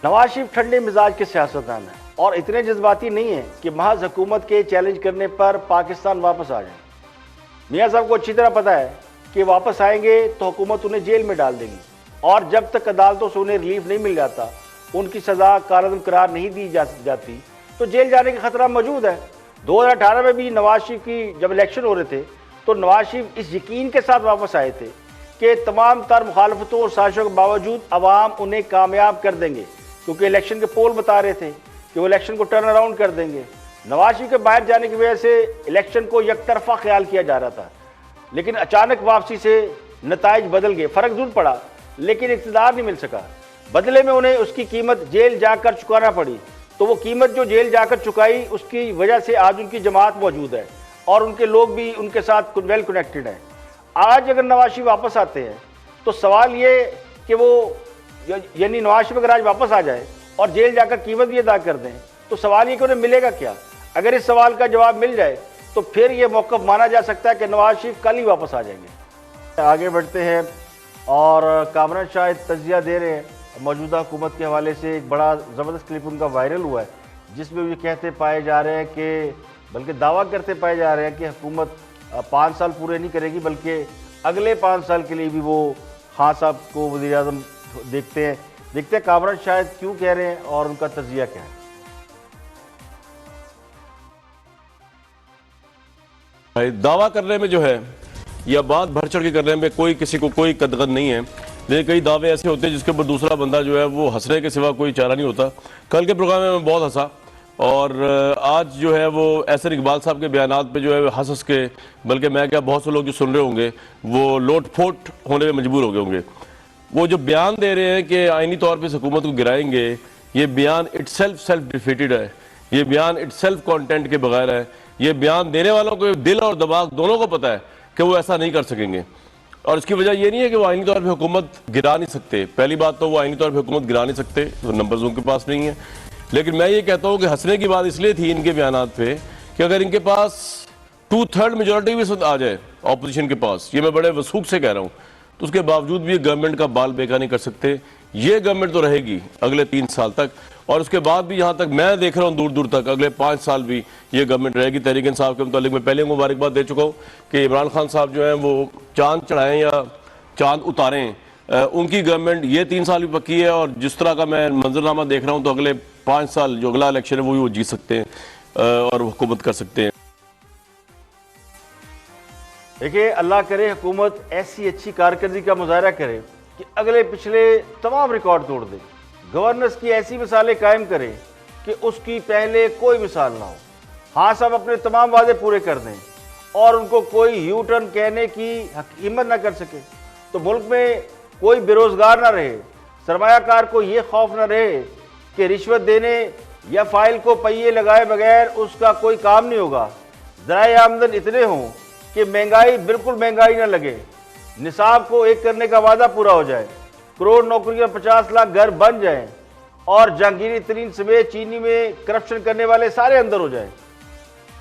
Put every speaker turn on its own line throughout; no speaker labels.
नवाज शरीफ ठंडे मिजाज के सियासतदान हैं और इतने जज्बाती नहीं है कि महज हुकूमत के चैलेंज करने पर पाकिस्तान वापस आ जाए। मियाँ साहब को अच्छी तरह पता है कि वापस आएंगे तो हुकूमत उन्हें जेल में डाल देगी और जब तक अदालतों से उन्हें रिलीफ नहीं मिल जाता, उनकी सज़ा कारादम करार नहीं दी जाती तो जेल जाने का खतरा मौजूद है। 2018 में भी नवाज शरीफ की जब इलेक्शन हो रहे थे तो नवाज शरीफ इस यकीन के साथ वापस आए थे कि तमाम तर मुखालफतों और साजिशों के बावजूद अवाम उन्हें कामयाब कर देंगे, क्योंकि इलेक्शन के पोल बता रहे थे कि वो इलेक्शन को टर्न अराउंड कर देंगे। नवाज शरीफ के बाहर जाने की वजह से इलेक्शन को यकतरफा ख्याल किया जा रहा था, लेकिन अचानक वापसी से नताइज बदल गए। फ़र्क जरूर पड़ा लेकिन इक़्तिदार नहीं मिल सका। बदले में उन्हें उसकी कीमत जेल जाकर चुकाना पड़ी। तो वो कीमत जो जेल जाकर चुकाई उसकी वजह से आज उनकी जमात मौजूद है और उनके लोग भी उनके साथ वेल कनेक्टेड हैं। आज अगर नवाज शरीफ वापस आते हैं तो सवाल ये कि वो यानी नवाज शरीफ अगर आज वापस आ जाए और जेल जाकर कीमत भी अदा कर दें तो सवाल ये कि उन्हें मिलेगा क्या। अगर इस सवाल का जवाब मिल जाए तो फिर ये मौक़िफ़ माना जा सकता है कि नवाज शरीफ कल ही वापस आ जाएंगे। आगे बढ़ते हैं और कामरान शाह तज़किया दे रहे हैं मौजूदा हुकूमत के हवाले से। एक बड़ा ज़बरदस्त क्लिप उनका वायरल हुआ है जिसमें ये कहते पाए जा रहे हैं कि बल्कि दावा करते पाए जा रहे हैं कि हुकूमत 5 साल पूरे नहीं करेगी बल्कि अगले 5 साल के लिए भी वो खान साहब को वज़ीर-ए-आज़म देखते हैं कामरान शायद क्यों कह रहे हैं और उनका तज़किया क्या है।
दावा करने में जो है या बात बढ़ चढ़ के करने में कोई किसी को कोई कदगद नहीं है, लेकिन कई दावे ऐसे होते हैं जिसके ऊपर दूसरा बंदा जो है वो हंसने के सिवा कोई चारा नहीं होता। कल के प्रोग्राम में मैं बहुत हंसा और आज जो है वो एहसन इकबाल साहब के बयानात पे जो है हंस के, बल्कि मैं क्या बहुत से लोग जो सुन रहे होंगे वो लोट फोट होने में मजबूर हो गए होंगे। वो जो बयान दे रहे हैं कि आईनी तौर पर इस हुकूमत को गिराएंगे, ये बयान सेल्फ डिफीटेड है, ये बयान सेल्फ कॉन्टेंट के बगैर है। ये बयान देने वालों को दिल और दिमाग दोनों को पता है कि वो ऐसा नहीं कर सकेंगे और इसकी वजह ये नहीं है कि वो आईनी तौर पे हुकूमत गिरा नहीं सकते। पहली बात तो वो आईनी तौर पे हुकूमत गिरा नहीं सकते, तो नंबर्स उनके पास नहीं है। लेकिन मैं ये कहता हूँ कि हंसने की बात इसलिए थी इनके बयानात पे कि अगर इनके पास 2/3 मेजोरिटी भी आ जाए ऑपोजिशन के पास, ये मैं बड़े वसूख से कह रहा हूँ, तो उसके बावजूद भी ये गवर्नमेंट का बाल बेका नहीं कर सकते। ये गवर्नमेंट तो रहेगी अगले 3 साल तक और उसके बाद भी यहाँ तक मैं देख रहा हूँ दूर दूर तक अगले 5 साल भी ये गवर्नमेंट रहेगी। तहरीक इंसाफ के मुतालिक मैं पहले मुबारकबाद दे चुका हूँ कि इमरान खान साहब जो हैं वो चांद चढ़ाएं या चांद उतारें, उनकी गवर्नमेंट ये 3 साल भी पक्की है और जिस तरह का मैं मंजरनामा देख रहा हूँ तो अगले 5 साल जो अगला इलेक्शन है वो जीत सकते हैं और हुकूमत कर सकते हैं।
देखिए, अल्लाह करे हुकूमत ऐसी अच्छी कारकर्दगी का मुजाहरा करे कि अगले पिछले तमाम रिकॉर्ड तोड़ दे, गवर्नेंस की ऐसी मिसालें कायम करे कि उसकी पहले कोई मिसाल ना हो। हाँ साहब अपने तमाम वादे पूरे कर दें और उनको कोई यू टर्न कहने की हिम्मत ना कर सके, तो मुल्क में कोई बेरोजगार ना रहे, सरमायाकार को ये खौफ ना रहे कि रिश्वत देने या फाइल को पहिए लगाए बगैर उसका कोई काम नहीं होगा, ज़राए आमदन इतने हों कि महंगाई बिल्कुल महंगाई ना लगे, निसाब को एक करने का वादा पूरा हो जाए, करोड़ नौकरियां 50 लाख घर बन जाएं और जहांगीरी तरीन समेत चीनी में करप्शन करने वाले सारे अंदर हो जाएं।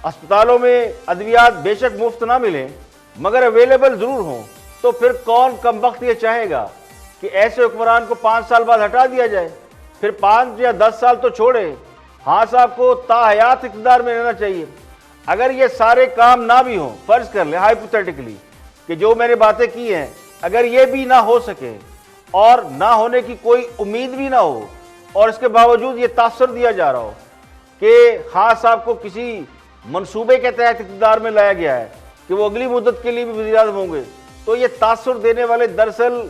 अस्पतालों में अद्वियात बेशक मुफ्त ना मिलें मगर अवेलेबल ज़रूर हों। तो फिर कौन कमबख्त ये चाहेगा कि ऐसे हुक्मरान को 5 साल बाद हटा दिया जाए, फिर 5 या 10 साल तो छोड़े। हाँ साहब को ताहयात इक़्तिदार में रहना चाहिए। अगर ये सारे काम ना भी हों, फर्ज कर ले हाइपोथेटिकली कि जो मैंने बातें की हैं अगर ये भी ना हो सके और ना होने की कोई उम्मीद भी ना हो और इसके बावजूद ये तासर दिया जा रहा हो कि खान साहब को किसी मंसूबे के तहत इक़्तिदार में लाया गया है कि वो अगली मुद्दत के लिए भी वज़ीर-ए-आज़म होंगे, तो ये तासर देने वाले दरअसल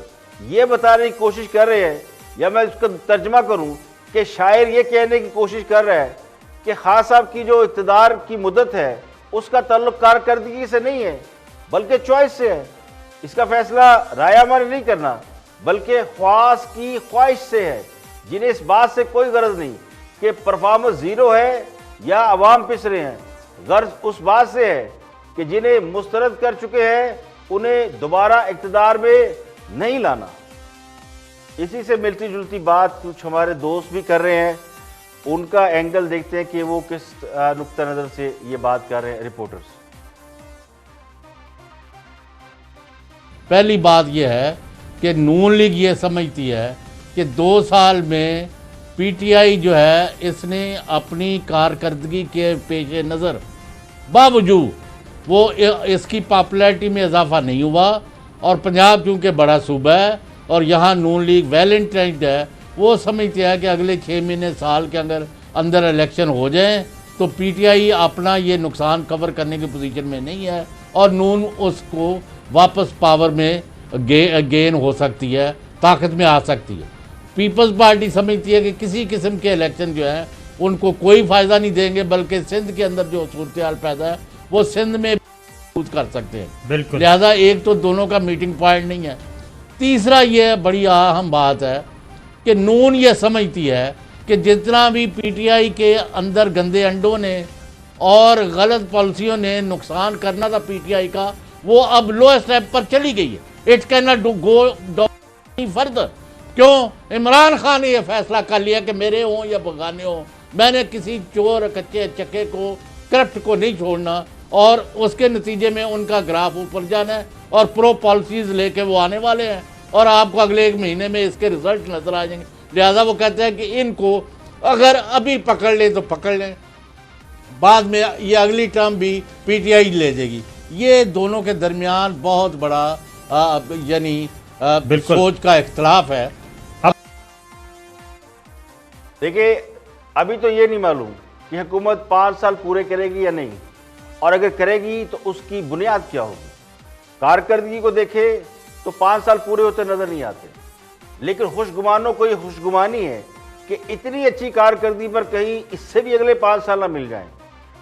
ये बताने की कोशिश कर रहे हैं, या मैं उसका तर्जमा करूं कि शायर ये कहने की कोशिश कर रहा है कि खान साहब की जो इक़्तिदार की मुद्दत है उसका ताल्लुक कारकर्दगी से नहीं है बल्कि चॉइस से है। इसका फैसला रायामा ने नहीं करना बल्कि ख्वास की ख्वाहिश से है, जिन्हें इस बात से कोई गरज नहीं कि परफॉर्मेंस ज़ीरो है या अवाम पिस रहे हैं। गर्ज उस बात से है कि जिन्हें मुस्तरद कर चुके हैं उन्हें दोबारा इक़्तिदार में नहीं लाना। इसी से मिलती जुलती बात कुछ हमारे दोस्त भी कर रहे हैं, उनका एंगल देखते हैं कि वो किस नुक्ता नज़र से ये बात कर रहे हैं। रिपोर्टर्स,
पहली बात यह है कि नून लीग ये समझती है कि 2 साल में पीटीआई जो है इसने अपनी कारकर्दगी के पेश नज़र बावजूद वो इसकी पॉपुलैरिटी में इजाफा नहीं हुआ, और पंजाब चूँकि बड़ा सूबा है और यहाँ नून लीग वेल इंटेंस्ड है, वो समझते हैं कि अगले 6 महीने साल के अंदर इलेक्शन हो जाएं तो पीटीआई अपना ये नुकसान कवर करने की पोजीशन में नहीं है और नून उसको वापस पावर में गेन हो सकती है, ताकत में आ सकती है। पीपल्स पार्टी समझती है कि किसी किस्म के इलेक्शन जो है उनको कोई फ़ायदा नहीं देंगे, बल्कि सिंध के अंदर जो सूरत हाल पैदा है वो सिंध में कर सकते हैं।
बिल्कुल।
लिहाजा एक तो दोनों का मीटिंग पॉइंट नहीं है। तीसरा ये बड़ी अहम बात है कि नून ये समझती है कि जितना भी पीटीआई के अंदर गंदे अंडों ने और गलत पॉलिसियों ने नुकसान करना था पीटीआई का, वो अब लो स्टेप पर चली गई है। It can not go further. क्यों? इमरान खान ने यह फैसला कर लिया कि मेरे हों या बगाने हों, मैंने किसी चोर कच्चे चक्के को, करप्ट को नहीं छोड़ना, और उसके नतीजे में उनका ग्राफ ऊपर जाना है और प्रो पॉलिसीज लेके वो आने वाले हैं और आपको अगले 1 महीने में इसके रिजल्ट नजर आ जाएंगे। लिहाजा वो कहते हैं कि इनको अगर अभी पकड़ लें तो पकड़ लें, बाद में ये अगली टर्म भी पीटीआई ले जाएगी। ये दोनों के दरमियान बहुत बड़ा यानी सोच का इख्तलाफ है।
देखिए, अभी तो ये नहीं मालूम कि हुकूमत 5 साल पूरे करेगी या नहीं, और अगर करेगी तो उसकी बुनियाद क्या होगी। कारकर्दगी को देखे तो 5 साल पूरे होते नजर नहीं आते, लेकिन खुशगुमानों को ये खुशगुमानी है कि इतनी अच्छी कारकर्दगी पर कहीं इससे भी अगले 5 साल ना मिल जाएं।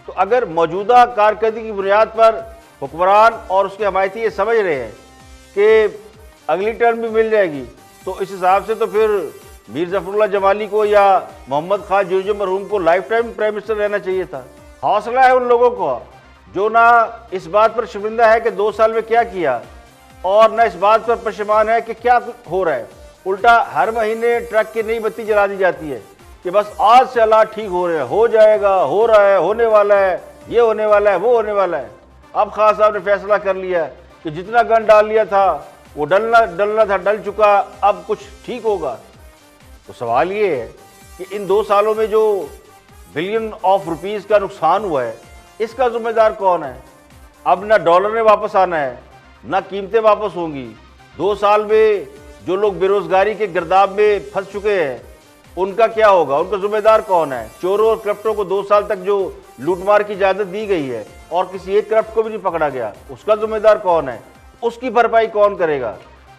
तो अगर मौजूदा कारकर्दगी की बुनियाद पर हुक्मरान और उसके हमायती ये समझ रहे हैं कि अगली टर्म भी मिल जाएगी, तो इस हिसाब से तो फिर मीर जफरुल्लाह जमाली को या मोहम्मद खान जो मरहूम को लाइफ टाइम प्राइम मिनिस्टर रहना चाहिए था। हौसला है उन लोगों को जो ना इस बात पर शर्मिंदा है कि 2 साल में क्या किया, और ना इस बात पर परेशान है कि क्या हो रहा है। उल्टा हर महीने ट्रक की नई बत्ती जला दी जाती है कि बस आज से हालात ठीक हो रहे हैं, हो जाएगा, हो रहा है, होने वाला है, ये होने वाला है, वो होने वाला है। अब खान साहब ने फैसला कर लिया कि जितना गन डाल लिया था वो डलना था, डल चुका, अब कुछ ठीक होगा। तो सवाल ये है कि इन 2 सालों में जो बिलियन ऑफ रुपीस का नुकसान हुआ है, इसका जिम्मेदार कौन है? अब ना डॉलर ने वापस आना है, ना कीमतें वापस होंगी। 2 साल में जो लोग बेरोजगारी के गिरदाब में फंस चुके हैं, उनका क्या होगा? उनका जिम्मेदार कौन है? चोरों और करप्टों को 2 साल तक जो लूटमार की इजाजत दी गई है और किसी एक करप्ट को भी नहीं पकड़ा गया, उसका जिम्मेदार कौन है? उसकी भरपाई कौन करेगा?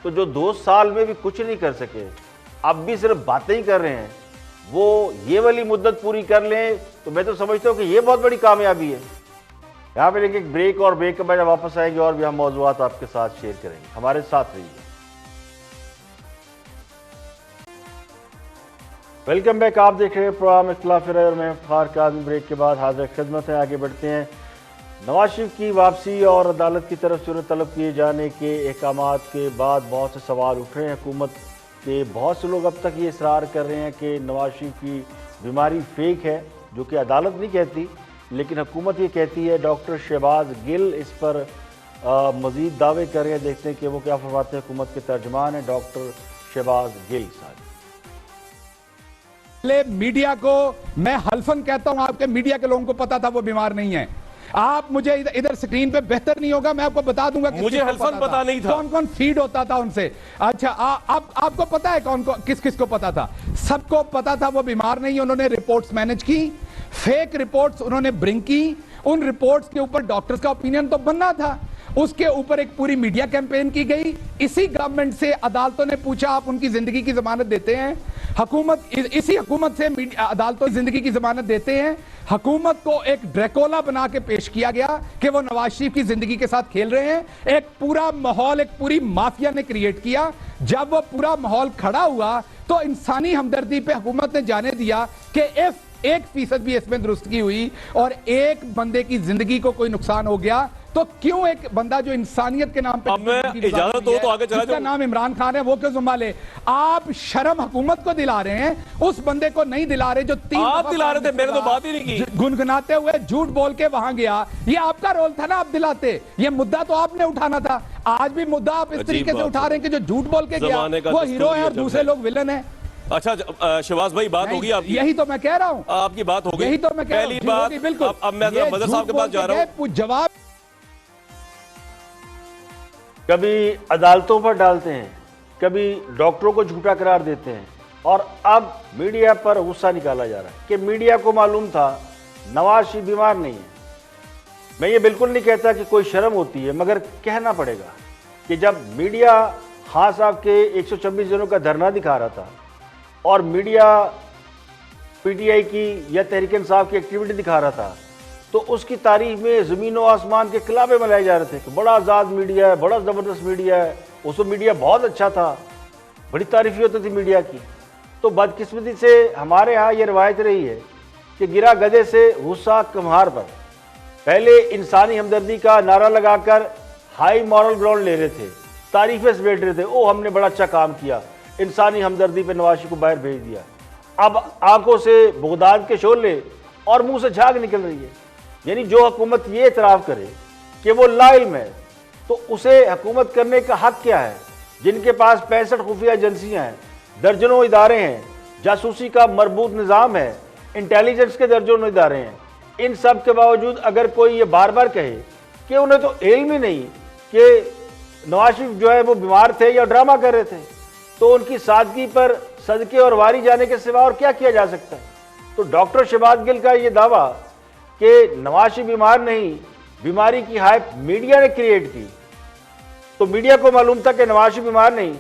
तो जो 2 साल में भी कुछ नहीं कर सके, अब भी सिर्फ बातें ही कर रहे हैं, वो ये वाली मुद्दत पूरी कर लें तो मैं तो समझता हूँ कि ये बहुत बड़ी कामयाबी है। यहाँ पे लेंगे एक ब्रेक, और ब्रेक के बाद वापस आएंगे और भी हम मौजूआत आपके साथ शेयर करेंगे। हमारे साथ रहिए। Welcome back. आप देख रहे हैं प्रोग्राम इख्तिलाफ राय और मैं इफ्तिखार काज़मी। ब्रेक के बाद हाजिर खिदमत है। आगे बढ़ते हैं। नवाज शरीफ की वापसी और अदालत की तरफ से उन्हें तलब किए जाने के अहकामात के बाद बहुत से सवाल उठ रहे हैं। हुकूमत के बहुत से लोग अब तक ये इसरार कर रहे हैं कि नवाज शरीफ की बीमारी फेक है, जो कि अदालत नहीं कहती, लेकिन हुकूमत ये कहती है। डॉक्टर शहबाज गिल इस पर मज़ीद दावे कर रहे हैं। देखते हैं कि वो क्या फरमाते हैं। हुकूमत के तर्जमान है डॉक्टर शहबाज गिल साहब।
मीडिया को मैं हल्फन कहता हूं, आपके मीडिया के लोगों को पता था वो बीमार नहीं है। आप मुझे इधर स्क्रीन पे बेहतर नहीं होगा, मैं आपको बता दूंगा
मुझे हल्फन पता नहीं था
कौन कौन फीड होता था उनसे। अच्छा, आपको पता है कौन कौन किस किस को पता था? सबको पता था वो बीमार नहीं है। उन्होंने रिपोर्ट्स मैनेज की, फेक रिपोर्ट्स उन्होंने ब्रिंग की। उन रिपोर्ट्स के ऊपर डॉक्टर्स का ओपिनियन तो बनना था, उसके ऊपर एक पूरी मीडिया कैंपेन की गई। इसी गवर्नमेंट से अदालतों ने पूछा आप उनकी जिंदगी की जमानत देते हैं? इसी हुकूमत से अदालतों जिंदगी की जमानत देते हैं। हुकूमत को एक ड्रैकोला बना के पेश किया गया कि वो नवाज शरीफ की जिंदगी के साथ खेल रहे हैं। एक पूरा माहौल, एक पूरी माफिया ने क्रिएट किया। जब वो पूरा माहौल खड़ा हुआ तो इंसानी हमदर्दी पे हुकूमत ने जाने दिया कि इफ 1% भी इसमें दुरुस्तगी हुई और एक बंदे की जिंदगी को कोई नुकसान हो गया तो क्यों एक बंदा जो इंसानियत के नाम पे
इजाजत हो तो आगे चला
जाऊं, नाम इमरान खान है, वो क्यों संभाले? आप शर्म हुकूमत को दिला रहे हैं, उस बंदे को नहीं दिला रहे जो 3
आप दिला रहे थे। मैंने तो बात ही नहीं की।
गुनगुनाते हुए झूठ बोल के वहां गया, ये आपका रोल था ना, आप दिलाते। ये मुद्दा तो आपने उठाना था। आज भी मुद्दा आप इस तरीके से उठा रहे हैं कि जो झूठ बोल के गया वो हीरो है और दूसरे लोग विलन है।
अच्छा शहबाज भाई, बात होगी आपकी।
यही तो मैं कह रहा हूं,
आपकी बात हो गई।
यही तो मैं कह रहा हूं।
पहली बात,
बिल्कुल।
अब मैं मदर साहब के पास जा रहा हूं।
जवाब
कभी अदालतों पर डालते हैं, कभी डॉक्टरों को झूठा करार देते हैं, और अब मीडिया पर गुस्सा निकाला जा रहा है कि मीडिया को मालूम था नवाज शरीफ बीमार नहीं है। मैं ये बिल्कुल नहीं कहता कि कोई शर्म होती है, मगर कहना पड़ेगा कि जब मीडिया खान साहब के 126 दिनों का धरना दिखा रहा था और मीडिया पीटीआई की या तहरीक इंसाफ की एक्टिविटी दिखा रहा था, तो उसकी तारीफ में ज़मीन व आसमान के खिलाफे मनाए जा रहे थे कि बड़ा आज़ाद मीडिया है, बड़ा ज़बरदस्त मीडिया है, उसमें मीडिया बहुत अच्छा था, बड़ी तारीफ़ी होती थी मीडिया की। तो बदकिस्मती से हमारे यहाँ ये रवायत रही है कि गिरा गधे से गुस्सा कुम्हार पर। पहले इंसानी हमदर्दी का नारा लगाकर हाई मॉरल ग्राउंड ले रहे थे, तारीफ़ें से बैठ रहे थे, ओ हमने बड़ा अच्छा काम किया, इंसानी हमदर्दी पे नवाज शरीफ को बाहर भेज दिया। अब आंखों से बगदाद के शोले और मुंह से झाग निकल रही है। यानी जो हुकूमत ये इतराफ़ करे कि वो लाइल्म है, तो उसे हुकूमत करने का हक क्या है? जिनके पास 65 खुफिया एजेंसियाँ हैं, दर्जनों इदारे हैं, जासूसी का मरबूत निज़ाम है, इंटेलिजेंस के दर्जनों इदारे हैं, इन सब के बावजूद अगर कोई ये बार बार कहे कि उन्हें तो इल्म ही नहीं कि नवाज शरीफ जो है वो बीमार थे या ड्रामा कर रहे थे, तो उनकी सादगी पर सदके और वारी जाने के सिवा और क्या किया जा सकता है? तो डॉक्टर शहबाज गिल का ये दावा कि नवाज शरीफ बीमार नहीं, बीमारी की हाइप मीडिया ने क्रिएट की, तो मीडिया को मालूम था कि नवाज शरीफ बीमार नहीं,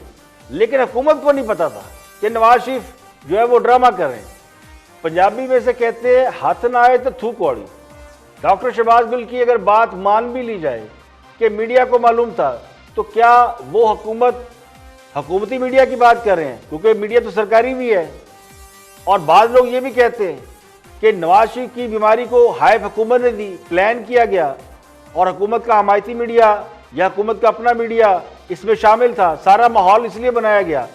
लेकिन हुकूमत को नहीं पता था कि नवाज शरीफ जो है वो ड्रामा कर रहे हैं। पंजाबी में से कहते हैं हाथ ना आए तो थूक कौड़ी। डॉक्टर शहबाज गिल की अगर बात मान भी ली जाए कि मीडिया को मालूम था, तो क्या वो हुकूमती मीडिया की बात कर रहे हैं? क्योंकि मीडिया तो सरकारी भी है। और बाद लोग ये भी कहते हैं कि नवाज शरीफ की बीमारी को हाइप हुकूमत ने दी, प्लान किया गया, और हुकूमत का हमायती मीडिया या हुकूमत का अपना मीडिया इसमें शामिल था। सारा माहौल इसलिए बनाया गया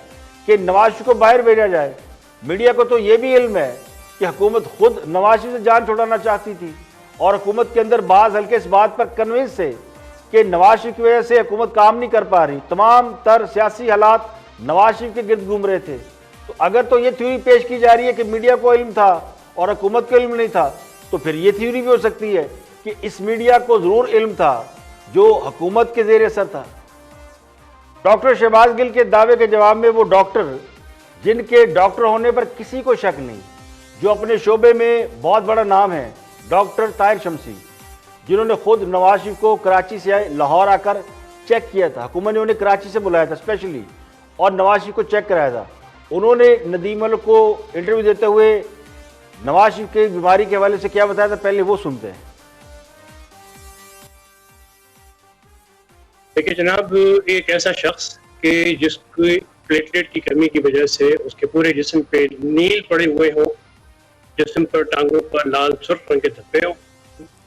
कि नवाज शरीफ को बाहर भेजा जाए। मीडिया को तो ये भी इल्म है कि हुकूमत खुद नवाज शरीफ से जान छुड़ाना चाहती थी, और हुकूमत के अंदर बाज़ हल्के इस बात पर कन्विंस है कि नवाज शरीफ की वजह से हुकूमत काम नहीं कर पा रही। तमाम तर सियासी हालात नवाज शरीफ के गिर्द घूम रहे थे। तो अगर तो ये थ्योरी पेश की जा रही है कि मीडिया को इल्म था और हुकूमत को इल्म नहीं था, तो फिर ये थ्योरी भी हो सकती है कि इस मीडिया को ज़रूर इल्म था जो हुकूमत के ज़ेर असर था। डॉक्टर शहबाज गिल के दावे के जवाब में वो डॉक्टर जिनके डॉक्टर होने पर किसी को शक नहीं, जो अपने शोबे में बहुत बड़ा नाम है, डॉक्टर ताहिर शमसी, जिन्होंने खुद नवाज शरीफ को कराची से आए लाहौर आकर चेक किया था। हुकूमत ने उन्हें कराची से बुलाया था स्पेशली और नवाज शरीफ को चेक कराया था। उन्होंने नदीम मलिक को इंटरव्यू देते हुए नवाज शरीफ की बीमारी के हवाले से क्या बताया था, पहले वो सुनते हैं।
देखिए जनाब, एक ऐसा शख्स कि जिसकी प्लेटलेट की कमी की वजह से उसके पूरे जिस्म पे नील पड़े हुए हों, जिस्म पर टांगों पर लाल सुर्ख रंग के धब्बे हों,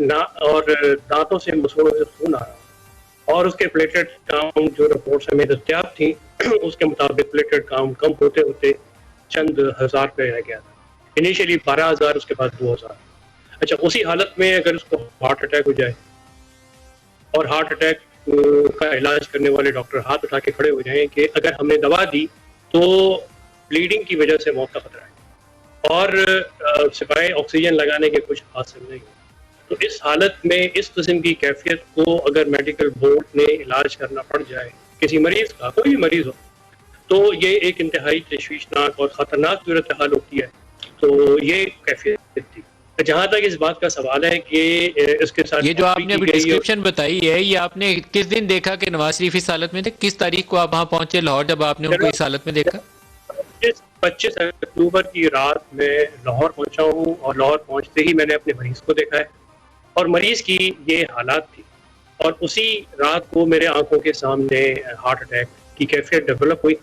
ना और दांतों से मसूड़ों से खून आ रहा, और उसके प्लेटलेट काउंट जो रिपोर्ट्स हमें दस्तियाब थी उसके मुताबिक प्लेटलेट काउंट कम होते होते चंद हज़ार पे रह गया था। इनिशियली 12,000, उसके बाद 2,000। अच्छा, उसी हालत में अगर उसको हार्ट अटैक हो जाए और हार्ट अटैक का इलाज करने वाले डॉक्टर हाथ उठा के खड़े हो जाएं कि अगर हमने दवा दी तो ब्लीडिंग की वजह से मौत का खतरा है और सिवाय ऑक्सीजन लगाने के कुछ हासिल नहीं, तो इस हालत में इस किस्म की कैफियत को अगर मेडिकल बोर्ड ने इलाज करना पड़ जाए किसी मरीज का, कोई भी मरीज हो, तो ये एक इंतहाई तशवीशनाक और ख़तरनाक सूरत हाल होती है। तो ये कैफियत थी। जहाँ तक इस बात का सवाल है कि इसके साथ
ये जो आपने अभी डिस्क्रिप्शन बताई है, ये आपने किस दिन देखा कि नवाज शरीफ इस हालत में थे? किस तारीख को आप वहाँ पहुंचे लाहौर जब आपने उनको इस हालत में देखा?
25 अक्टूबर की रात में लाहौर पहुंचा हूँ और लाहौर पहुंचते ही मैंने अपने मरीज को देखा है और मरीज की ये हालात थी, और उसी रात को मेरे आंखों के सामने हार्ट अटैक की कैफियत डेवलप हुई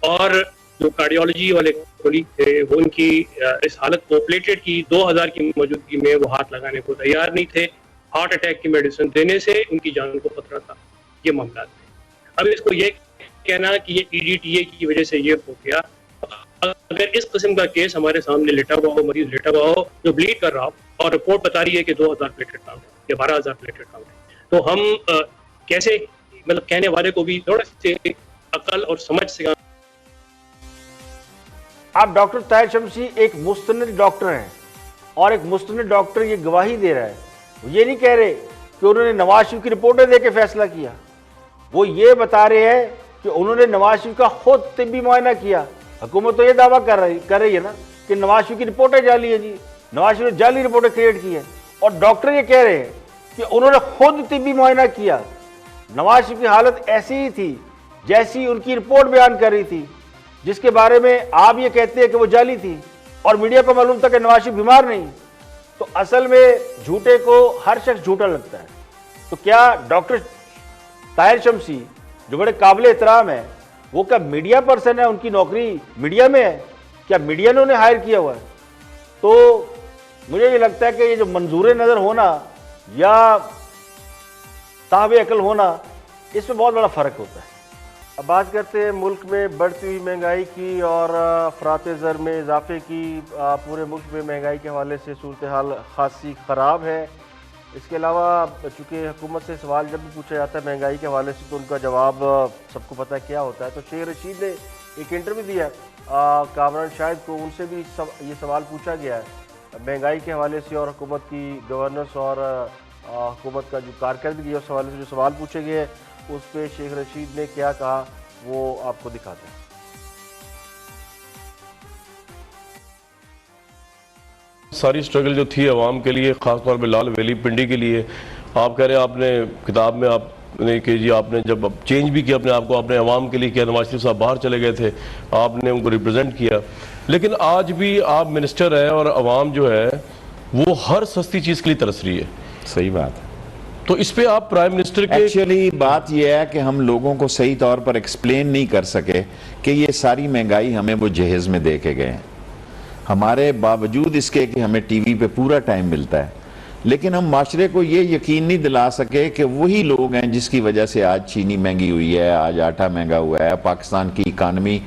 और जो कार्डियोलॉजी वाले कोलीग थे वो उनकी इस हालत को प्लेटलेट की 2000 की मौजूदगी में वो हाथ लगाने को तैयार नहीं थे। हार्ट अटैक की मेडिसिन देने से उनकी जान को खतरा था। ये मामला थे। अब इसको ये कहना कि ये EDTA की वजह से ये हो गया, अगर इस किस्म का केस हमारे सामने लेटा हुआ हो, मरीज लेटा हुआ हो जो ब्लीड कर रहा हो और रिपोर्ट बता रही है कि 2000 प्लेटलेट काउंट है या 12,000 प्लेटलेट काउंट है, तो हम कैसे, मतलब कहने वाले को भी थोड़ा से अकल और समझ से
अब डॉक्टर ताहिर शमसी एक मुस्तनद डॉक्टर हैं और एक मुस्तनद डॉक्टर ये गवाही दे रहा है, वो ये नहीं कह रहे कि उन्होंने नवाज शरीफ की रिपोर्टें दे के फैसला किया, वो ये बता रहे हैं कि उन्होंने नवाज शरीफ का खुद तिब्बी मुआयना किया। हुकूमत तो ये दावा कर रही है ना कि नवाज शरीफ की रिपोर्टें जाली है जी, नवाज शरीफ ने जाली रिपोर्टें क्रिएट की है, और डॉक्टर ये कह रहे हैं कि उन्होंने खुद तिब्बी मुआयना किया, नवाज शरीफ की हालत ऐसी ही थी जैसी उनकी रिपोर्ट बयान कर रही थी, जिसके बारे में आप ये कहते हैं कि वो जाली थी और मीडिया को मालूम था कि नवाज शरीफ बीमार नहीं। तो असल में झूठे को हर शख्स झूठा लगता है। तो क्या डॉक्टर ताहिर शमसी जो बड़े काबिल एहतराम है, वो क्या मीडिया पर्सन है, उनकी नौकरी मीडिया में है, क्या मीडिया ने उन्हें हायर किया हुआ है? तो मुझे ये लगता है कि ये जो मंजूर नज़र होना या साहब अकल होना, इसमें बहुत बड़ा फ़र्क होता है।
अब बात करते हैं मुल्क में बढ़ती हुई महंगाई की और अफरात ज़र में इजाफे की। पूरे मुल्क में महंगाई के हवाले से सूरत हाल खासी ख़राब है। इसके अलावा चूँकि हुकूमत से सवाल जब भी पूछा जाता है महंगाई के हवाले से तो उनका जवाब सबको पता है क्या होता है। तो शेख रशीद ने एक इंटरव्यू दिया कामरान शाहिद को, उनसे भी ये सवाल पूछा गया है महंगाई के हवाले से और हुकूमत की गवर्नेंस और हुकूमत का जो कारकर्दगी है उस हवाले से जो सवाल पूछे गए, उस पर शेख रशीद ने क्या कहा वो आपको दिखाते हैं।
सारी स्ट्रगल जो थी अवाम के लिए, ख़ासतौर पर लाल वैली पिंडी के लिए, आप कह रहे हैं आपने किताब में आपने कि जी आपने जब चेंज भी किया अपने आप को, आपने अवाम के लिए किया, नवाज शरीफ साहब बाहर चले गए थे, आपने उनको रिप्रेजेंट किया, लेकिन आज भी आप मिनिस्टर हैं और अवाम जो है वो हर सस्ती चीज़ के लिए तरस रही है।
सही बात है।
तो इस पे आप प्राइम मिनिस्टर के
एक्चुअली बात यह है कि हम लोगों को सही तौर पर एक्सप्लेन नहीं कर सके कि ये सारी महंगाई हमें वो जहेज में दे के गए हैं, हमारे बावजूद इसके कि हमें टीवी पे पूरा टाइम मिलता है, लेकिन हम माशरे को ये यकीन नहीं दिला सके कि वही लोग हैं जिसकी वजह से आज चीनी महंगी हुई है, आज आटा महंगा हुआ है, पाकिस्तान की इकानमी।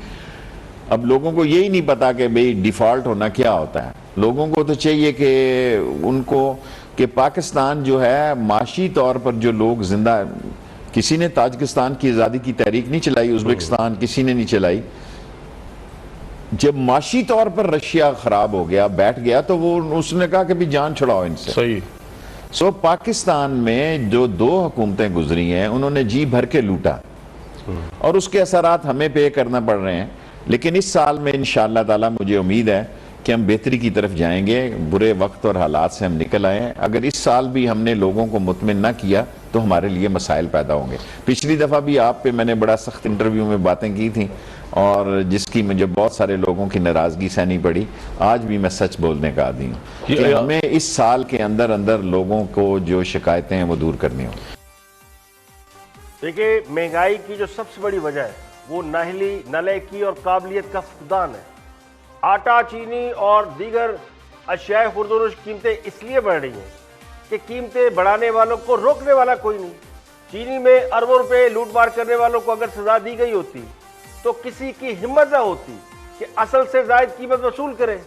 अब लोगों को यही नहीं पता कि भाई डिफ़ॉल्ट होना क्या होता है। लोगों को तो चाहिए कि उनको कि पाकिस्तान जो है माशी तौर पर जो लोग जिंदा, किसी ने ताजिकिस्तान की आज़ादी की तहरीक नहीं चलाई, उज़्बेकिस्तान किसी ने नहीं चलाई। जब माशी तौर पर रशिया खराब हो गया, बैठ गया, तो वो उसने कहा कि भी जान छुड़ाओ इनसे।
सही।
सो पाकिस्तान में जो 2 हुकूमतें गुजरी हैं उन्होंने जी भर के लूटा और उसके असरात हमें पे करना पड़ रहे हैं। लेकिन इस साल में इंशाअल्लाह ताला मुझे उम्मीद है कि हम बेहतरी की तरफ जाएंगे, बुरे वक्त और हालात से हम निकल आए। अगर इस साल भी हमने लोगों को मुतमिन ना किया तो हमारे लिए मसाइल पैदा होंगे। पिछली दफ़ा भी आप पे मैंने बड़ा सख्त इंटरव्यू में बातें की थी और जिसकी मुझे बहुत सारे लोगों की नाराज़गी सहनी पड़ी। आज भी मैं सच बोलने का आदी हूँ कि हमें इस साल के अंदर अंदर लोगों को जो शिकायतें हैं वो दूर करनी होंगी।
देखिए, महंगाई की जो सबसे बड़ी वजह है वो नाहली, नालायकी और काबिलियत का फुकदान है। आटा, चीनी और दीगर अशियाए खुर्द-ओ-नोश कीमतें इसलिए बढ़ रही हैं कि कीमतें बढ़ाने वालों को रोकने वाला कोई नहीं। चीनी में अरबों रुपए लूटमार करने वालों को अगर सजा दी गई होती तो किसी की हिम्मत ना होती कि असल से ज़ायद कीमत वसूल करे।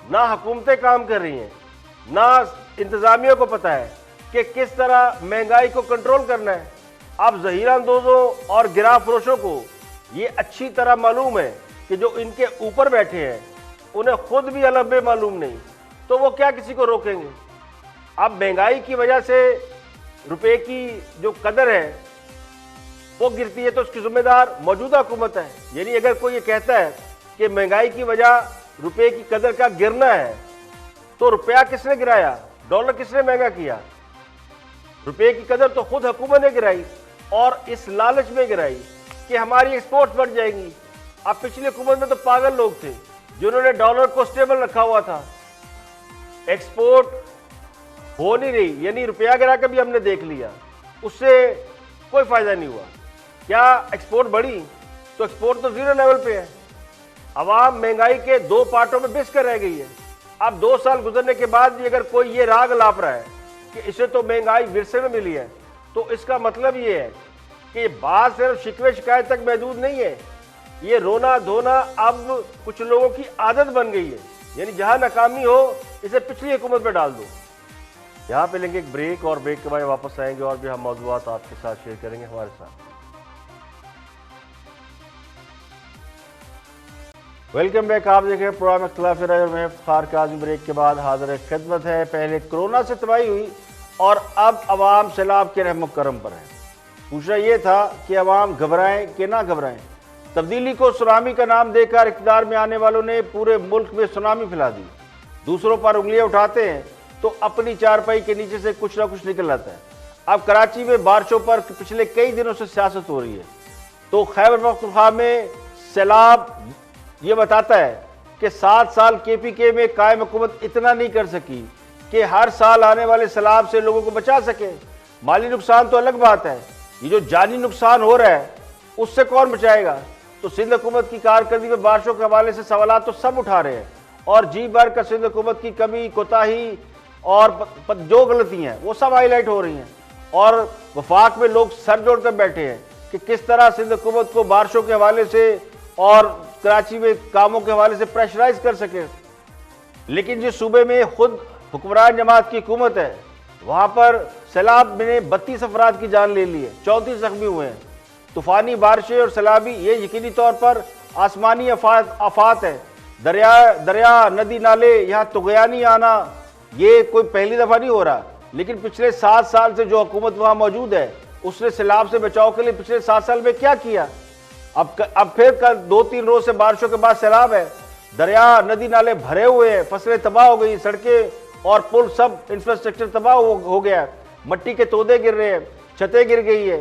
ना हुकूमतें काम कर रही हैं, ना इंतज़ामिया को पता है कि किस तरह महंगाई को कंट्रोल करना है। अब ज़हीरा अंदोज़ों और गिरा फरोशों को ये अच्छी तरह मालूम है कि जो इनके ऊपर बैठे हैं उन्हें खुद भी अलग मालूम नहीं, तो वो क्या किसी को रोकेंगे। अब महंगाई की वजह से रुपए की जो कदर है वो गिरती है, तो उसकी जिम्मेदार मौजूदा हुकूमत है। यानी अगर कोई ये कहता है कि महंगाई की वजह रुपए की कदर का गिरना है, तो रुपया किसने गिराया, डॉलर किसने महंगा किया? रुपए की कदर तो खुद हुकूमत ने गिराई और इस लालच में गिराई कि हमारी एक्सपोर्ट बढ़ जाएंगी। अब पिछली हुकूमत में तो पागल लोग थे जिन्होंने डॉलर को स्टेबल रखा हुआ था, एक्सपोर्ट हो नहीं रही, यानी रुपया गिरा के भी हमने देख लिया, उससे कोई फायदा नहीं हुआ। क्या एक्सपोर्ट बढ़ी? तो एक्सपोर्ट तो जीरो लेवल पे है। अवाम महंगाई के 2 पार्टों में बिस कर रह गई है। अब 2 साल गुजरने के बाद भी अगर कोई ये राग लाप रहा है कि इसे तो महंगाई विरसे में मिली है, तो इसका मतलब ये है कि बात सिर्फ शिकवे शिकायत तक महदूद नहीं है, ये रोना धोना अब कुछ लोगों की आदत बन गई है। यानी जहां नाकामी हो इसे पिछली हुकूमत पे डाल दो। यहाँ पे लेंगे एक ब्रेक और ब्रेक के बाद वापस आएंगे और भी हम मौज़ूआत आपके साथ शेयर करेंगे हमारे साथ।
Welcome back. आप देख रहे हैं प्रोग्राम इख्तिलाफ राय और मैं इफ्तिखार काज़मी। ब्रेक के बाद हाजिर खिदमत है। पहले कोरोना से तबाही हुई और अब अवाम सैलाब के रहम करम पर है। पूछना ये था कि अवाम घबराएं कि ना घबराएं। तब्दीली को सुनामी का नाम देकर इक़्तिदार में आने वालों ने पूरे मुल्क में सुनामी फैला दी। दूसरों पर उंगलियां उठाते हैं तो अपनी चारपाई के नीचे से कुछ ना कुछ निकल आता है। अब कराची में बारिशों पर पिछले कई दिनों से सियासत हो रही है तो खैबर पख्तूनख्वा में सैलाब ये बताता है कि 7 साल KPK में कायम हुकूमत इतना नहीं कर सकी कि हर साल आने वाले सैलाब से लोगों को बचा सके। माली नुकसान तो अलग बात है, ये जो जानी नुकसान हो रहा है उससे कौन बचाएगा। तो सिंध हुकूमत की कारकर्दगी में बारिशों के हवाले से सवाल तो सब उठा रहे हैं और जी भर का सिंध हुकूमत की कमी, कोताही और जो गलतियाँ हैं वो सब हाईलाइट हो रही हैं और वफाक में लोग सर जोड़ कर बैठे हैं कि किस तरह सिंध हुकूमत को बारिशों के हवाले से और कराची में कामों के हवाले से प्रेशराइज कर सके। लेकिन जिस सूबे में खुद हुक्मरान जमात की हुकूमत है वहाँ पर सैलाब में 32 अफराद की जान ले ली है, 34 जख्मी हुए हैं। तूफ़ानी बारिशें और सैलाबी ये यकीनी तौर पर आसमानी आफात है। दरिया नदी नाले यहाँ तुग़यानी आना ये कोई पहली दफ़ा नहीं हो रहा, लेकिन पिछले 7 साल से जो हुकूमत वहाँ मौजूद है उसने सैलाब से बचाव के लिए पिछले 7 साल में क्या किया। अब फिर कल 2-3 रोज से बारिशों के बाद सैलाब है। दरिया नदी नाले भरे हुए हैं, फसलें तबाह हो गई, सड़कें और पुल सब इंफ्रास्ट्रक्चर तबाह हो गया है। मट्टी के तोदे गिर रहे हैं, छतें गिर गई है।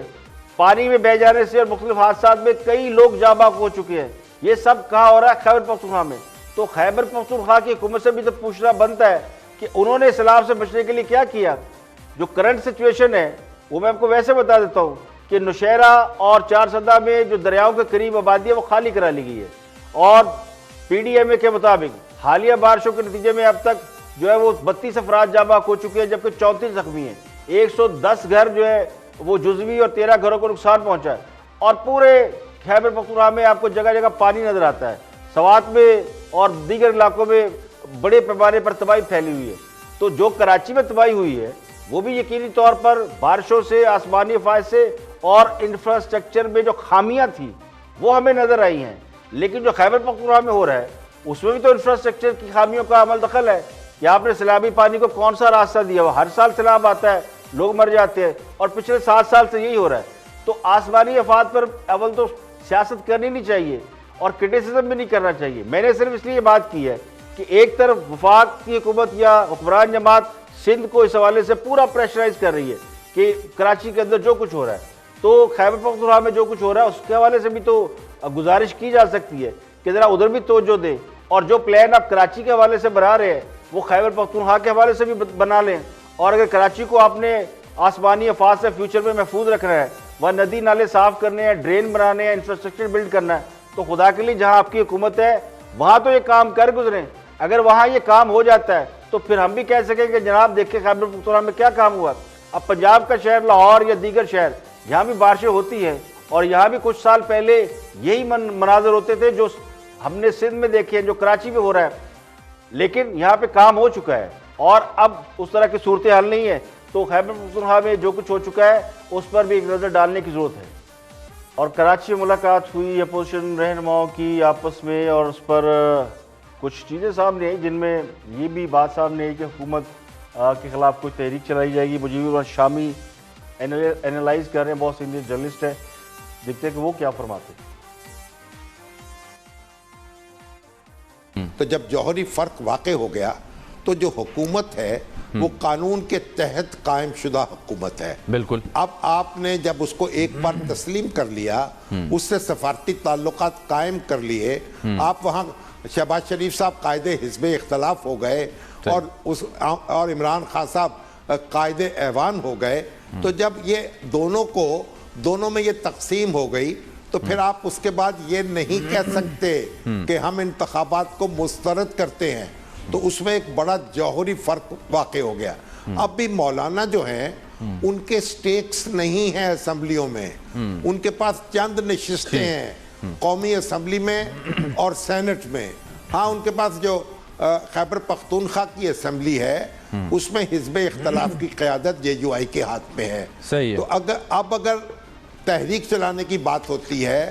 पानी में बह जाने से और मुख्तलिफ हादसा में कई लोग जाबाक हो चुके हैं। ये सब कहाँ हो रहा है? खैबर पख्तूनख्वा में। तो खैबर पख्तूनख्वा की हुकूमत से भी तो पूछना बनता है कि उन्होंने सैलाब से बचने के लिए क्या किया। जो करंट सिचुएशन है वो मैं आपको वैसे बता देता हूँ कि नौशहरा और चारसदा में जो दरियाओं के करीब आबादी है वो खाली करा ली गई है और PDMA के मुताबिक हालिया बारिशों के नतीजे में अब तक जो है वो 32 अफराद जाबाक हो चुके हैं जबकि 34 जख्मी हैं। 110 घर जो है वो जुज़वी और 13 घरों को नुकसान पहुंचा है और पूरे खैबर पख्तूनख्वा में आपको जगह जगह पानी नजर आता है। सवात में और दीगर इलाकों में बड़े पैमाने पर तबाही फैली हुई है। तो जो कराची में तबाही हुई है वो भी यकीनी तौर पर बारिशों से, आसमानी अफवाज से और इंफ्रास्ट्रक्चर में जो खामियां थी वो हमें नजर आई हैं। लेकिन जो खैबर पख्तूनख्वा में हो रहा है उसमें भी तो इंफ्रास्ट्रक्चर की खामियों का अमल दखल है कि आपने सैलाबी पानी को कौन सा रास्ता दिया हुआ। हर साल सैलाब आता है, लोग मर जाते हैं और पिछले 7 साल से यही हो रहा है। तो आसमानी अफवाद पर अव्वल तो सियासत करनी नहीं चाहिए और क्रिटिसिज्म भी नहीं करना चाहिए। मैंने सिर्फ इसलिए बात की है कि एक तरफ वफाक की हुकूमत या हुक्मरान जमात सिंध को इस हवाले से पूरा प्रेशराइज कर रही है कि कराची के अंदर जो कुछ हो रहा है, तो खैबर पख्तूनख्वा में जो कुछ हो रहा है उसके हवाले से भी तो गुजारिश की जा सकती है कि ज़रा उधर भी तवज्जो दें और जो प्लान आप कराची के हवाले से बना रहे हैं वो खैबर पख्तूनख्वा के हवाले से भी बना लें। और अगर कराची को आपने आसमानी अफवाज से फ्यूचर में महफूज रखना है, वह नदी नाले साफ़ करने हैं, ड्रेन बनाने हैं, इंफ्रास्ट्रक्चर बिल्ड करना है, तो खुदा के लिए जहाँ आपकी हुकूमत है वहाँ तो ये काम कर गुजरें। अगर वहाँ ये काम हो जाता है तो फिर हम भी कह सकेंगे जनाब देखिए खैबर पख्तूनख्वा में क्या काम हुआ। अब पंजाब का शहर लाहौर या दीगर शहर यहाँ भी बारिशें होती हैं और यहाँ भी कुछ साल पहले यही मनाजर होते थे जो हमने सिंध में देखे हैं, जो कराची में हो रहा है। लेकिन यहाँ पे काम हो चुका है और अब उस तरह की सूरत हाल नहीं है। तो खैबर पख्तूनख्वा में जो कुछ हो चुका है उस पर भी एक नज़र डालने की ज़रूरत है। और कराची में मुलाकात हुई अपोजिशन रहनुमाओं की आपस में और उस पर कुछ चीज़ें सामने आई जिनमें ये भी बात सामने आई कि हुकूमत के ख़िलाफ़ कोई तहरीक चलाई जाएगी। मुजीबुर शामी एनालाइज कर रहे हैं, बहुत सीनियर जर्नलिस्ट है, देखते हैं कि वो क्या फरमाते हैं।
तो जब जौहरी फ़र्क वाक़ हो गया तो जो हुकूमत है वो कानून के तहत कायम शुदा हुकूमत है।
बिल्कुल।
अब आपने जब उसको एक बार तस्लीम कर लिया, उससे सफारती ताल्लुकात कायम कर लिए, आप वहाँ शहबाज शरीफ साहब कायदे हिज़्ब इख्तलाफ हो गए और इमरान खान साहब कायदे ऐवान हो गए। तो जब ये दोनों में ये तकसीम हो गई तो फिर आप उसके बाद ये नहीं कह सकते कि हम इंतखाबात को मुस्तरद करते हैं। तो उसमें एक बड़ा जौहरी फ़र्क वाक़ हो गया। अब भी मौलाना जो हैं उनके स्टेक्स नहीं हैं असम्बलियों में, उनके पास चंद नशिस्तें हैं कौमी असम्बली में और सेनेट में। हाँ, उनके पास जो खैबर पख्तूनख्वा की असम्बली है उसमें हिज़्ब इख्तलाफ की क़यादत JUI के हाथ में है।
सही है।
तो अगर तहरीक चलाने की बात होती है,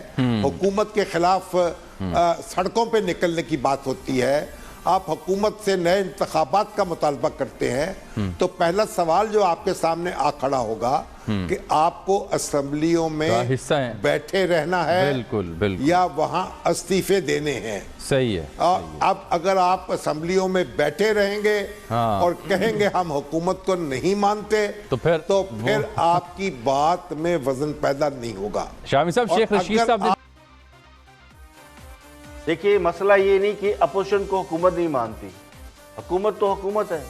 हुकूमत के खिलाफ सड़कों पे निकलने की बात होती है, आप हुकूमत से नए इंतखाबात का मुतालबा करते हैं, तो पहला सवाल जो आपके सामने आ खड़ा होगा कि आपको असेंबलियों में
हिस्सा है,
बैठे रहना है,
बिल्कुल बिल्कुल,
या वहां इस्तीफे देने हैं।
सही है।
और अब अगर आप असेंबलियों में बैठे रहेंगे और कहेंगे हम हुकूमत को नहीं मानते,
तो फिर
आपकी बात में वजन पैदा नहीं होगा।
शामी साहब, शेख रशीद साहब,
देखिए मसला ये नहीं कि अपोजिशन को हुकूमत नहीं मानती, हुकूमत तो हुकूमत है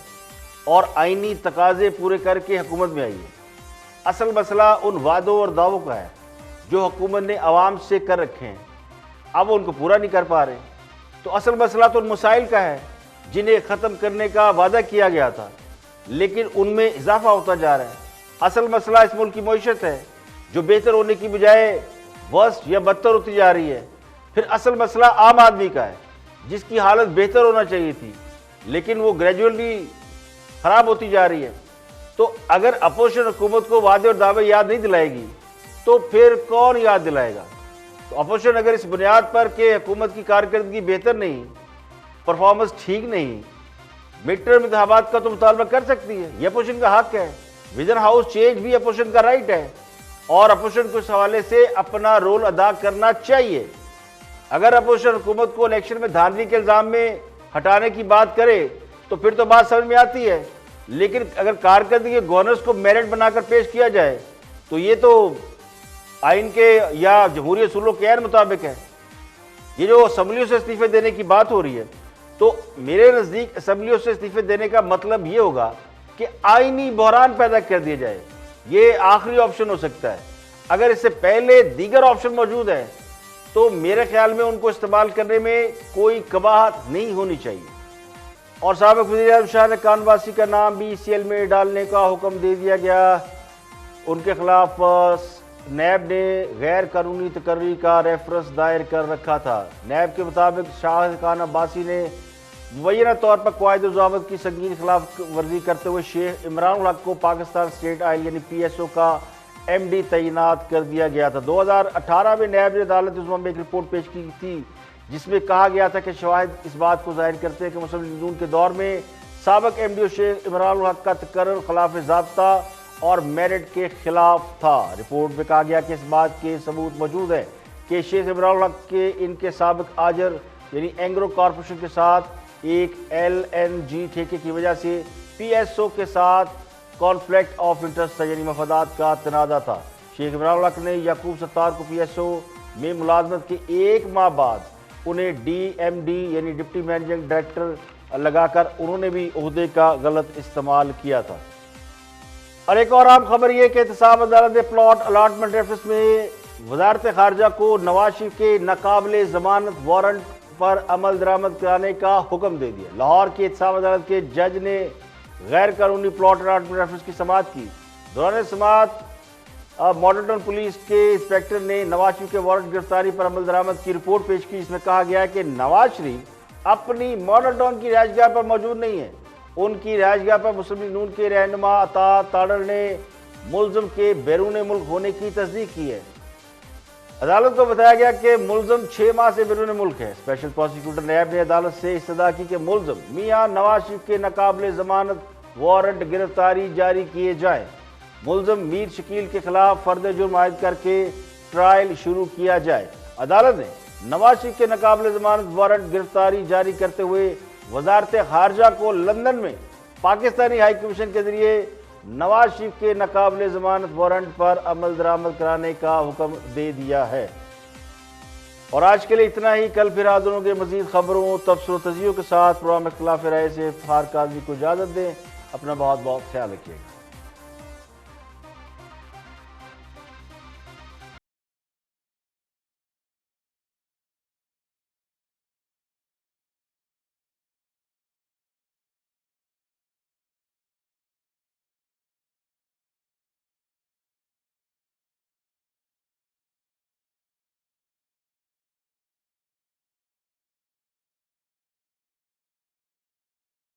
और आईनी तकाजे पूरे करके हुकूमत में आई है। असल मसला उन वादों और दावों का है जो हुकूमत ने आवाम से कर रखे हैं, अब उनको पूरा नहीं कर पा रहे। तो असल मसला तो उन मसाइल का है जिन्हें ख़त्म करने का वादा किया गया था, लेकिन उनमें इजाफा होता जा रहा है। असल मसला इस मुल्क की मईशत है जो बेहतर होने की बजाय वर्स्ट या बदतर होती जा रही है। फिर असल मसला आम आदमी का है जिसकी हालत बेहतर होना चाहिए थी, लेकिन वो ग्रेजुअली ख़राब होती जा रही है। तो अगर अपोजिशन हुकूमत को वादे और दावे याद नहीं दिलाएगी तो फिर कौन याद दिलाएगा? तो अपोजिशन अगर इस बुनियाद पर कि हुकूमत की कारकर्दगी बेहतर नहीं, परफॉर्मेंस ठीक नहीं, मिड टर्म इंतखाबात का तो मुतालबा कर सकती है, यह अपोजिशन का हक है। विजन हाउस चेंज भी अपोजिशन का राइट है और अपोजिशन को इस हवाले से अपना रोल अदा करना चाहिए। अगर अपोजिशन हुकूमत को इलेक्शन में धांधली के इल्ज़ाम में हटाने की बात करे तो फिर तो बात समझ में आती है, लेकिन अगर कारकर्दगी के गवर्नर्स को मेरिट बनाकर पेश किया जाए तो ये तो आइन के या जमहूरी असूलों के ऐन मुताबिक है। ये जो असम्बलियों से इस्तीफे देने की बात हो रही है, तो मेरे नज़दीक असम्बलियों से इस्तीफे देने का मतलब ये होगा कि आइनी बहरान पैदा कर दिया जाए। ये आखिरी ऑप्शन हो सकता है। अगर इससे पहले दीगर ऑप्शन मौजूद है तो मेरे ख्याल में उनको इस्तेमाल करने में कोई कबाहत नहीं होनी चाहिए। और साबिक़ वज़ीर-ए-आज़म शाह ने कानवासी का नाम भी ECL में डालने का हुक्म दे दिया गया। उनके खिलाफ नैब ने गैर कानूनी तकर्री का रेफरेंस दायर कर रखा था। नैब के मुताबिक शाह खान अब्बासी ने मुबैना तौर पर क़वाइद ज़ाबत की संगीन खिलाफ वर्जी करते हुए शेख इमरान उल हक को पाकिस्तान स्टेट ऑयल यानी PSO का MD तैनात कर दिया गया था। 2018 में नैब ने अदालत उस्मा में एक रिपोर्ट पेश की थी जिसमें कहा गया था कि शवाहिद इस बात को जाहिर करते हैं कि मुस्लिम लीग नून के दौर में साबिक़ MD शेख इमरान उल हक का तकर्रुर खिलाफ ज़ाब्ता और मेरिट के खिलाफ था। रिपोर्ट में कहा गया कि इस बात के सबूत मौजूद है कि शेख इमरान उल हक के इनके साबिक़ आजर यानी एंग्रो कॉरपोरेशन के साथ एक LNG ठेके की वजह से PSO के साथ कॉन्फ्लिक्ट ऑफ इंटरेस्ट था, यानी मफादात का तनाज़ा था। शेख इमरान उल हक ने याकूब सत्तार को PSO में मुलाजमत के 1 माह बाद उन्हें DMD यानी डिप्टी मैनेजिंग डायरेक्टर लगाकर उन्होंने भी ओहदे का गलत इस्तेमाल किया था। और एक और आम खबर यह कि एहतसाब अदालत ने प्लॉट अलाटमेंट रेफरेंस में वजारत खारजा को नवाज शरीफ के नाकाबिले जमानत वारंट पर अमल दरामद कराने का हुक्म दे दिया। लाहौर की एहतसाब अदालत के जज ने गैर कानूनी प्लॉट अलाटमेंट रेफरेंस की समाअत की। दौरान समाअत मॉडल टाउन पुलिस के इंस्पेक्टर ने नवाज शरीफ के वारंट गिरफ्तारी पर अमल दरामद की रिपोर्ट पेश की, जिसमें कहा गया है कि नवाज शरीफ अपनी मॉडल टाउन की रिहाइशगाह पर मौजूद नहीं है। उनकी रिहाइशगाह पर मुस्लिम लीग नून के रहनुमा अता ताड़र ने मुलजम के बैरून मुल्क होने की तस्दीक की है। अदालत को बताया गया कि मुलजम 6 माह से बैरून मुल्क है। स्पेशल प्रोसिक्यूटर नैब ने अदालत से इस्तदा की कि मुलजम मियाँ नवाज शरीफ के नाकाबिले जमानत वारंट गिरफ्तारी जारी किए जाए। मुलजम मीर शकील के खिलाफ फर्द जुर्म आयद करके ट्रायल शुरू किया जाए। अदालत ने नवाज शरीफ के नाकाबिले जमानत वारंट गिरफ्तारी जारी करते हुए वजारत खारजा को लंदन में पाकिस्तानी हाई कमीशन के जरिए नवाज शरीफ के नाकाबिले जमानत वारंट पर अमल दरामद कराने का हुक्म दे दिया है। और आज के लिए इतना ही। कल फिर हाजिर होंगे मजीद खबरों तबसरों तजियों के साथ। प्रोग्राम इख्तिलाफ राय से फार काज़मी को इजाज़त दें। अपना बहुत बहुत ख्याल रखिएगा।